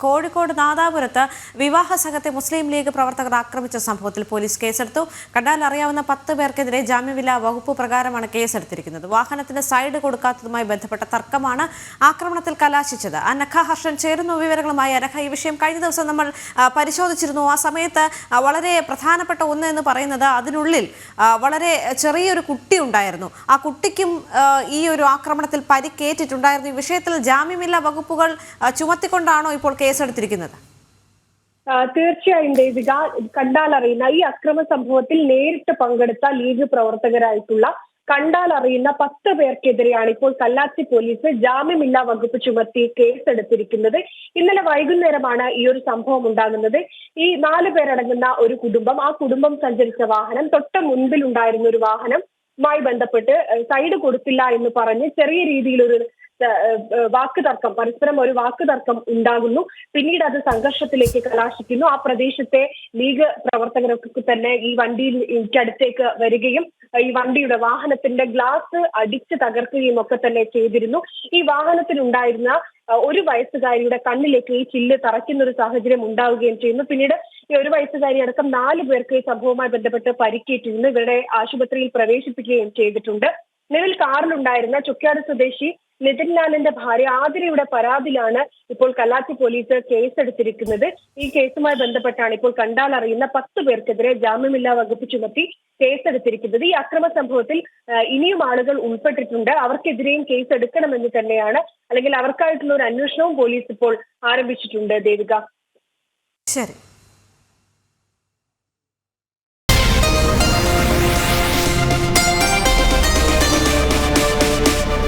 കോഴിക്കോട് നാദാപുരത്ത് വിവാഹ സംഘത്തെ മുസ്ലിം ലീഗ് പ്രവർത്തകർ ആക്രമിച്ച സംഭവത്തിൽ പോലീസ് കേസെടുത്തു. കണ്ടാൽ അറിയാവുന്ന 10 പേർക്കെതിരെ ജാമ്യമില്ലാ വകുപ്പ് പ്രകാരമാണ് കേസെടുത്തിരിക്കുന്നത്. വാഹനത്തിന് സൈഡ് കൊടുക്കാത്തതുമായി ബന്ധപ്പെട്ട തർക്കമാണ് ആക്രമണത്തിൽ കലാശിച്ചത്. അനഘ ഹർഷൻ ചേരുന്നു വിവരങ്ങളുമായി. അനഘ, ഈ വിഷയം കഴിഞ്ഞ ദിവസം നമ്മൾ പരിശോധിച്ചിരുന്നു. ആ സമയത്ത് വളരെ പ്രധാനപ്പെട്ട ഒന്ന് എന്ന് പറയുന്നത് അതിനുള്ളിൽ വളരെ ചെറിയൊരു കുട്ടി ഉണ്ടായിരുന്നു. ആ കുട്ടിക്കും ഈ ഒരു ആക്രമണത്തിൽ പരിക്കേറ്റിട്ടുണ്ടായിരുന്നു. ഈ വിഷയത്തിൽ ജാമ്യമില്ലാ വകുപ്പുകൾ ചുമത്തിക്കൊണ്ടാണോ ഇപ്പോൾ കേസെടുത്തിരിക്കുന്നത്? തീർച്ചയായും ദേവിക, കണ്ടാലറിയുന്ന ഈ അക്രമ സംഭവത്തിൽ നേരിട്ട് പങ്കെടുത്ത ലീഗ് പ്രവർത്തകരായിട്ടുള്ള കണ്ടാലറിയുന്ന 10 പേർക്കെതിരെയാണ് ഇപ്പോൾ കല്ലാച്ചി പോലീസ് ജാമ്യമില്ലാ വകുപ്പ് ചുമത്തി കേസെടുത്തിരിക്കുന്നത്. ഇന്നലെ വൈകുന്നേരമാണ് ഈ ഒരു സംഭവം ഉണ്ടാകുന്നത്. ഈ 4 പേരടങ്ങുന്ന ഒരു കുടുംബം, ആ കുടുംബം സഞ്ചരിച്ച വാഹനം തൊട്ട് മുൻപിൽ ഉണ്ടായിരുന്ന ഒരു വാഹനവുമായി ബന്ധപ്പെട്ട് സൈഡ് കൊടുത്തില്ല എന്ന് പറഞ്ഞ് ചെറിയ രീതിയിലൊരു വാക്കുതർക്കം, പരസ്പരം ഒരു വാക്കുതർക്കം ഉണ്ടാകുന്നു. പിന്നീട് അത് സംഘർഷത്തിലേക്ക് കലാശിക്കുന്നു. ആ പ്രദേശത്തെ ലീഗ് പ്രവർത്തകരൊക്കെ തന്നെ ഈ വണ്ടിയിലേക്ക് വരികയും ഈ വണ്ടിയുടെ വാഹനത്തിന്റെ ഗ്ലാസ് അടിച്ച് തകർക്കുകയും ഒക്കെ തന്നെ ചെയ്തിരുന്നു. ഈ വാഹനത്തിലുണ്ടായിരുന്ന 1 വയസ്സുകാരിയുടെ കണ്ണിലേക്ക് ഈ ചില്ല് തറയ്ക്കുന്ന ഒരു സാഹചര്യം ഉണ്ടാവുകയും ചെയ്യുന്നു. പിന്നീട് ഈ 1 വയസ്സുകാരി അടക്കം 4 പേർക്ക് ഈ സംഭവവുമായി ബന്ധപ്പെട്ട് പരിക്കേറ്റിരുന്നു. ഇവരുടെ ആശുപത്രിയിൽ പ്രവേശിപ്പിക്കുകയും ചെയ്തിട്ടുണ്ട്. നിലവിൽ കാറിലുണ്ടായിരുന്ന ചുക്കാട് സ്വദേശി നിതിൻ ലാലിന്റെ ഭാര്യ ആതിരയുടെ പരാതിയിലാണ് ഇപ്പോൾ കല്ലാച്ചി പോലീസ് കേസെടുത്തിരിക്കുന്നത്. ഈ കേസുമായി ബന്ധപ്പെട്ടാണ് ഇപ്പോൾ കണ്ടാലറിയുന്ന 10 പേർക്കെതിരെ ജാമ്യമില്ലാ വകുപ്പ് ചുമത്തി കേസെടുത്തിരിക്കുന്നത്. ഈ അക്രമ സംഭവത്തിൽ ഇനിയും ആളുകൾ ഉൾപ്പെട്ടിട്ടുണ്ട്. അവർക്കെതിരെയും കേസ് എടുക്കണമെന്ന് തന്നെയാണ്, അല്ലെങ്കിൽ അവർക്കായിട്ടുള്ള ഒരു അന്വേഷണവും പോലീസ് ഇപ്പോൾ ആരംഭിച്ചിട്ടുണ്ട്. ദേവിക, ശരി.